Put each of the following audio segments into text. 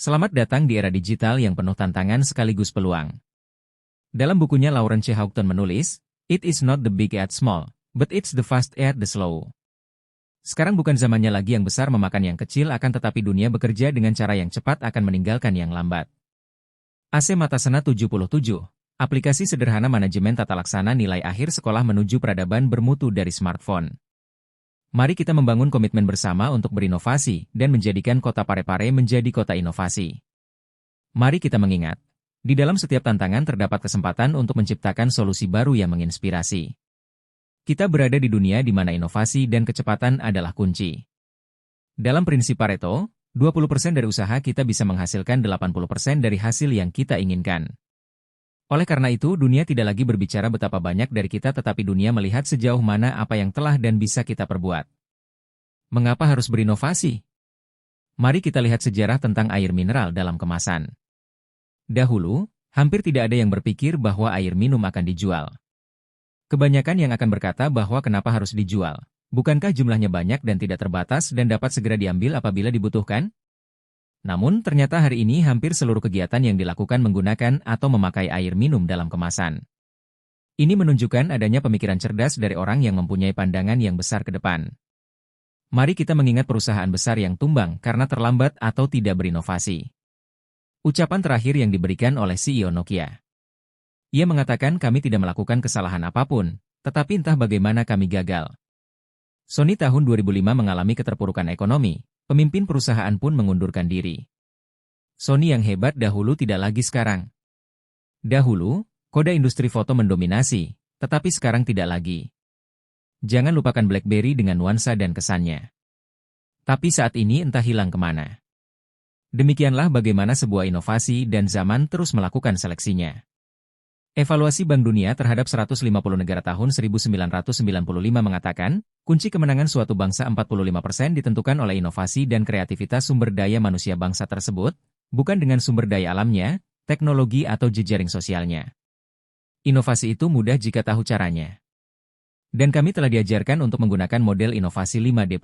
Selamat datang di era digital yang penuh tantangan sekaligus peluang. Dalam bukunya Lawrence C. Houghton menulis, "It is not the big at small, but it's the fast at the slow." Sekarang bukan zamannya lagi yang besar memakan yang kecil, akan tetapi dunia bekerja dengan cara yang cepat akan meninggalkan yang lambat. AC Matasena 77, aplikasi sederhana manajemen tata laksana nilai akhir sekolah menuju peradaban bermutu dari smartphone. Mari kita membangun komitmen bersama untuk berinovasi dan menjadikan kota Parepare menjadi kota inovasi. Mari kita mengingat, di dalam setiap tantangan terdapat kesempatan untuk menciptakan solusi baru yang menginspirasi. Kita berada di dunia di mana inovasi dan kecepatan adalah kunci. Dalam prinsip Pareto, 20% dari usaha kita bisa menghasilkan 80% dari hasil yang kita inginkan. Oleh karena itu, dunia tidak lagi berbicara betapa banyak dari kita, tetapi dunia melihat sejauh mana apa yang telah dan bisa kita perbuat. Mengapa harus berinovasi? Mari kita lihat sejarah tentang air mineral dalam kemasan. Dahulu, hampir tidak ada yang berpikir bahwa air minum akan dijual. Kebanyakan yang akan berkata bahwa kenapa harus dijual? Bukankah jumlahnya banyak dan tidak terbatas dan dapat segera diambil apabila dibutuhkan? Namun, ternyata hari ini hampir seluruh kegiatan yang dilakukan menggunakan atau memakai air minum dalam kemasan. Ini menunjukkan adanya pemikiran cerdas dari orang yang mempunyai pandangan yang besar ke depan. Mari kita mengingat perusahaan besar yang tumbang karena terlambat atau tidak berinovasi. Ucapan terakhir yang diberikan oleh CEO Nokia. Ia mengatakan, kami tidak melakukan kesalahan apapun, tetapi entah bagaimana kami gagal. Sony tahun 2005 mengalami keterpurukan ekonomi, pemimpin perusahaan pun mengundurkan diri. Sony yang hebat dahulu tidak lagi sekarang. Dahulu, kode industri foto mendominasi, tetapi sekarang tidak lagi. Jangan lupakan BlackBerry dengan nuansa dan kesannya. Tapi saat ini entah hilang kemana. Demikianlah bagaimana sebuah inovasi dan zaman terus melakukan seleksinya. Evaluasi Bank Dunia terhadap 150 negara tahun 1995 mengatakan, kunci kemenangan suatu bangsa 45% ditentukan oleh inovasi dan kreativitas sumber daya manusia bangsa tersebut, bukan dengan sumber daya alamnya, teknologi atau jejaring sosialnya. Inovasi itu mudah jika tahu caranya. Dan kami telah diajarkan untuk menggunakan model inovasi 5D+1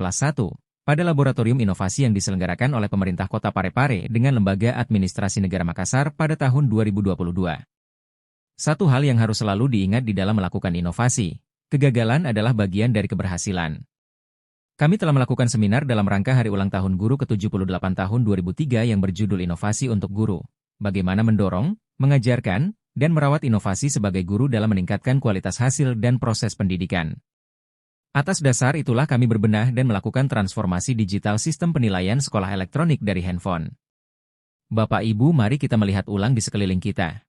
pada laboratorium inovasi yang diselenggarakan oleh pemerintah kota Parepare dengan Lembaga Administrasi Negara Makassar pada tahun 2022. Satu hal yang harus selalu diingat di dalam melakukan inovasi, kegagalan adalah bagian dari keberhasilan. Kami telah melakukan seminar dalam rangka Hari Ulang Tahun Guru ke-78 tahun 2003 yang berjudul Inovasi untuk Guru, bagaimana mendorong, mengajarkan, dan merawat inovasi sebagai guru dalam meningkatkan kualitas hasil dan proses pendidikan. Atas dasar itulah kami berbenah dan melakukan transformasi digital sistem penilaian sekolah elektronik dari handphone. Bapak Ibu, mari kita melihat ulang di sekeliling kita.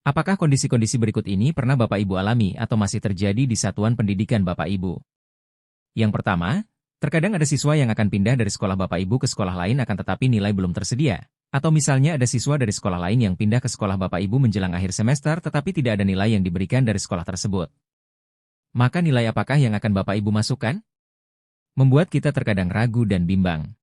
Apakah kondisi-kondisi berikut ini pernah Bapak Ibu alami atau masih terjadi di satuan pendidikan Bapak Ibu? Yang pertama, terkadang ada siswa yang akan pindah dari sekolah Bapak Ibu ke sekolah lain akan tetapi nilai belum tersedia. Atau misalnya ada siswa dari sekolah lain yang pindah ke sekolah Bapak Ibu menjelang akhir semester tetapi tidak ada nilai yang diberikan dari sekolah tersebut. Maka nilai apakah yang akan Bapak Ibu masukkan? Membuat kita terkadang ragu dan bimbang.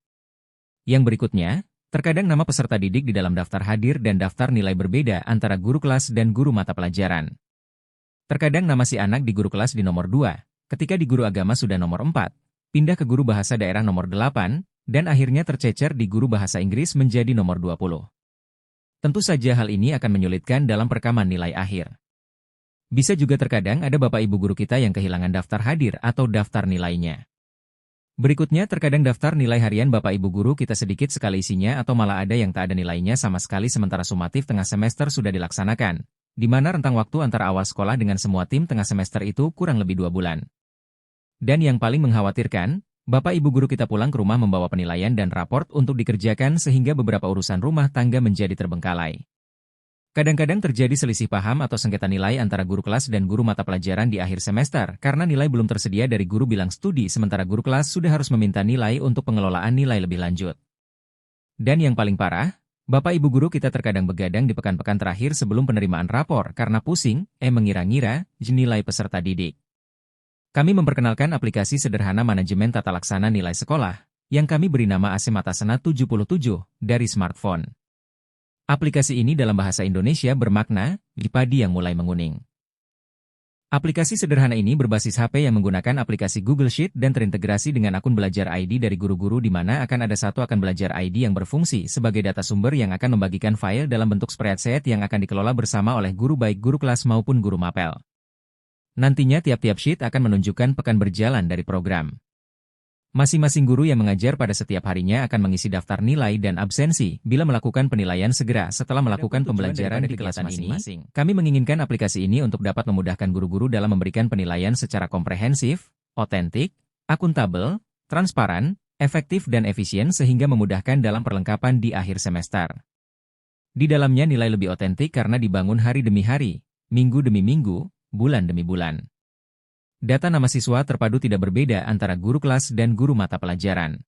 Yang berikutnya, terkadang nama peserta didik di dalam daftar hadir dan daftar nilai berbeda antara guru kelas dan guru mata pelajaran. Terkadang nama si anak di guru kelas di nomor 2, ketika di guru agama sudah nomor 4, pindah ke guru bahasa daerah nomor 8, dan akhirnya tercecer di guru bahasa Inggris menjadi nomor 20. Tentu saja hal ini akan menyulitkan dalam perekaman nilai akhir. Bisa juga terkadang ada Bapak Ibu guru kita yang kehilangan daftar hadir atau daftar nilainya. Berikutnya terkadang daftar nilai harian Bapak Ibu guru kita sedikit sekali isinya atau malah ada yang tak ada nilainya sama sekali sementara sumatif tengah semester sudah dilaksanakan, di mana rentang waktu antara awal sekolah dengan semua tim tengah semester itu kurang lebih 2 bulan. Dan yang paling mengkhawatirkan, Bapak Ibu guru kita pulang ke rumah membawa penilaian dan raport untuk dikerjakan sehingga beberapa urusan rumah tangga menjadi terbengkalai. Kadang-kadang terjadi selisih paham atau sengketa nilai antara guru kelas dan guru mata pelajaran di akhir semester karena nilai belum tersedia dari guru bilang studi sementara guru kelas sudah harus meminta nilai untuk pengelolaan nilai lebih lanjut. Dan yang paling parah, Bapak Ibu guru kita terkadang begadang di pekan-pekan terakhir sebelum penerimaan rapor karena pusing, mengira-ngira, nilai peserta didik. Kami memperkenalkan aplikasi sederhana manajemen tata laksana nilai sekolah, yang kami beri nama AC Matasena 77, dari smartphone. Aplikasi ini dalam bahasa Indonesia bermakna, di padi yang mulai menguning. Aplikasi sederhana ini berbasis HP yang menggunakan aplikasi Google Sheet dan terintegrasi dengan akun belajar ID dari guru-guru di mana akan ada satu akun belajar ID yang berfungsi sebagai data sumber yang akan membagikan file dalam bentuk spreadsheet yang akan dikelola bersama oleh guru baik guru kelas maupun guru mapel. Nantinya tiap-tiap sheet akan menunjukkan pekan berjalan dari program. Masing-masing guru yang mengajar pada setiap harinya akan mengisi daftar nilai dan absensi bila melakukan penilaian segera setelah melakukan pembelajaran di kelas masing-masing. Kami menginginkan aplikasi ini untuk dapat memudahkan guru-guru dalam memberikan penilaian secara komprehensif, otentik, akuntabel, transparan, efektif dan efisien sehingga memudahkan dalam perlengkapan di akhir semester. Di dalamnya nilai lebih otentik karena dibangun hari demi hari, minggu demi minggu, bulan demi bulan. Data nama siswa terpadu tidak berbeda antara guru kelas dan guru mata pelajaran.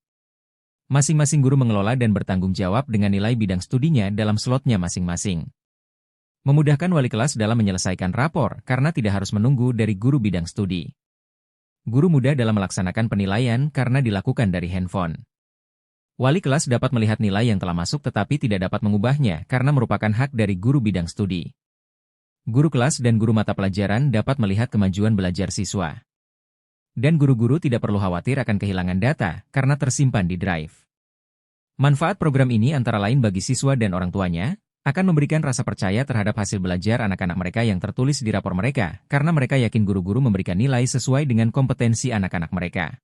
Masing-masing guru mengelola dan bertanggung jawab dengan nilai bidang studinya dalam slotnya masing-masing. Memudahkan wali kelas dalam menyelesaikan rapor karena tidak harus menunggu dari guru bidang studi. Guru mudah dalam melaksanakan penilaian karena dilakukan dari handphone. Wali kelas dapat melihat nilai yang telah masuk tetapi tidak dapat mengubahnya karena merupakan hak dari guru bidang studi. Guru kelas dan guru mata pelajaran dapat melihat kemajuan belajar siswa. Dan guru-guru tidak perlu khawatir akan kehilangan data karena tersimpan di drive. Manfaat program ini antara lain bagi siswa dan orang tuanya, akan memberikan rasa percaya terhadap hasil belajar anak-anak mereka yang tertulis di rapor mereka, karena mereka yakin guru-guru memberikan nilai sesuai dengan kompetensi anak-anak mereka.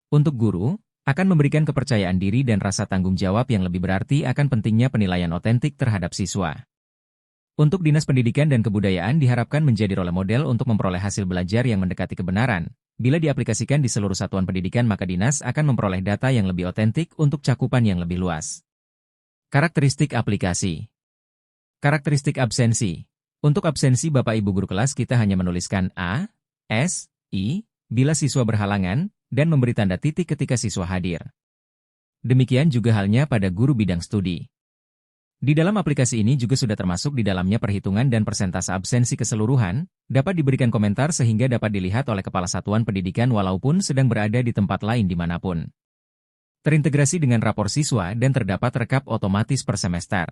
Untuk guru, akan memberikan kepercayaan diri dan rasa tanggung jawab yang lebih berarti akan pentingnya penilaian otentik terhadap siswa. Untuk Dinas Pendidikan dan Kebudayaan diharapkan menjadi role model untuk memperoleh hasil belajar yang mendekati kebenaran. Bila diaplikasikan di seluruh satuan pendidikan maka Dinas akan memperoleh data yang lebih otentik untuk cakupan yang lebih luas. Karakteristik aplikasi. Karakteristik absensi. Untuk absensi Bapak Ibu Guru kelas kita hanya menuliskan A, S, I, bila siswa berhalangan, dan memberi tanda titik ketika siswa hadir. Demikian juga halnya pada guru bidang studi. Di dalam aplikasi ini juga sudah termasuk di dalamnya perhitungan dan persentase absensi keseluruhan, dapat diberikan komentar sehingga dapat dilihat oleh kepala satuan pendidikan walaupun sedang berada di tempat lain dimanapun. Terintegrasi dengan rapor siswa dan terdapat rekap otomatis per semester.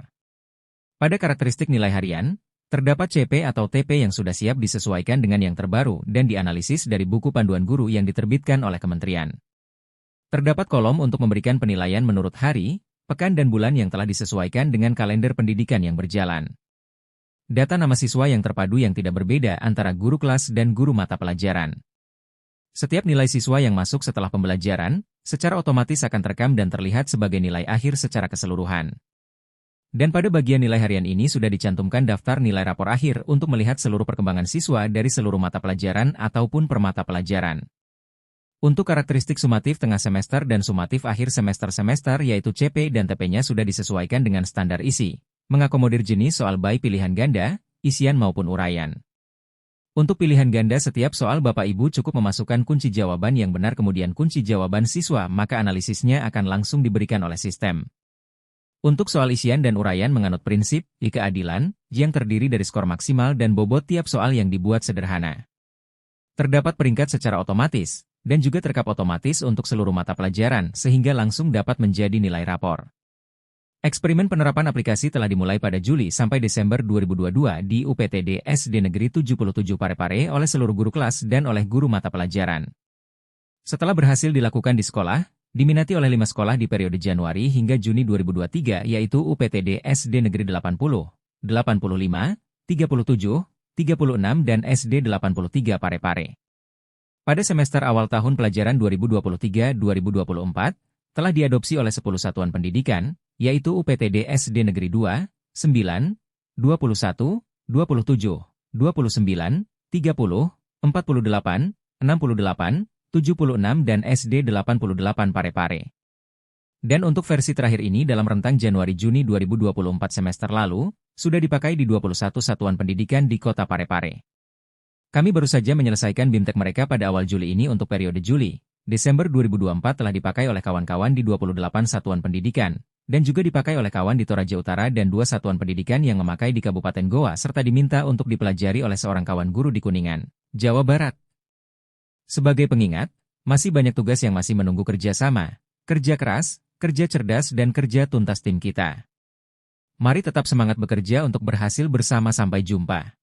Pada karakteristik nilai harian, terdapat CP atau TP yang sudah siap disesuaikan dengan yang terbaru dan dianalisis dari buku panduan guru yang diterbitkan oleh kementerian. Terdapat kolom untuk memberikan penilaian menurut hari, pekan dan bulan yang telah disesuaikan dengan kalender pendidikan yang berjalan. Data nama siswa yang terpadu yang tidak berbeda antara guru kelas dan guru mata pelajaran. Setiap nilai siswa yang masuk setelah pembelajaran, secara otomatis akan terekam dan terlihat sebagai nilai akhir secara keseluruhan. Dan pada bagian nilai harian ini sudah dicantumkan daftar nilai rapor akhir untuk melihat seluruh perkembangan siswa dari seluruh mata pelajaran ataupun per mata pelajaran. Untuk karakteristik sumatif tengah semester dan sumatif akhir semester yaitu CP dan TP-nya sudah disesuaikan dengan standar isi, mengakomodir jenis soal baik pilihan ganda, isian maupun uraian. Untuk pilihan ganda setiap soal Bapak Ibu cukup memasukkan kunci jawaban yang benar kemudian kunci jawaban siswa maka analisisnya akan langsung diberikan oleh sistem. Untuk soal isian dan uraian menganut prinsip keadilan yang terdiri dari skor maksimal dan bobot tiap soal yang dibuat sederhana. Terdapat peringkat secara otomatis, dan juga terekap otomatis untuk seluruh mata pelajaran sehingga langsung dapat menjadi nilai rapor. Eksperimen penerapan aplikasi telah dimulai pada Juli sampai Desember 2022 di UPTD SD Negeri 77 Parepare oleh seluruh guru kelas dan oleh guru mata pelajaran. Setelah berhasil dilakukan di sekolah, diminati oleh 5 sekolah di periode Januari hingga Juni 2023 yaitu UPTD SD Negeri 80, 85, 37, 36 dan SD 83 Parepare. Pada semester awal tahun pelajaran 2023-2024, telah diadopsi oleh 10 satuan pendidikan, yaitu UPTD SD Negeri 2, 9, 21, 27, 29, 30, 48, 68, 76, dan SD 88 Parepare. Dan untuk versi terakhir ini dalam rentang Januari-Juni 2024 semester lalu, sudah dipakai di 21 satuan pendidikan di kota Parepare. Kami baru saja menyelesaikan BIMTEK mereka pada awal Juli ini untuk periode Juli. Desember 2024 telah dipakai oleh kawan-kawan di 28 satuan pendidikan, dan juga dipakai oleh kawan di Toraja Utara dan 2 satuan pendidikan yang memakai di Kabupaten Goa serta diminta untuk dipelajari oleh seorang kawan guru di Kuningan, Jawa Barat. Sebagai pengingat, masih banyak tugas yang masih menunggu kerja sama, kerja keras, kerja cerdas dan kerja tuntas tim kita. Mari tetap semangat bekerja untuk berhasil bersama sampai jumpa.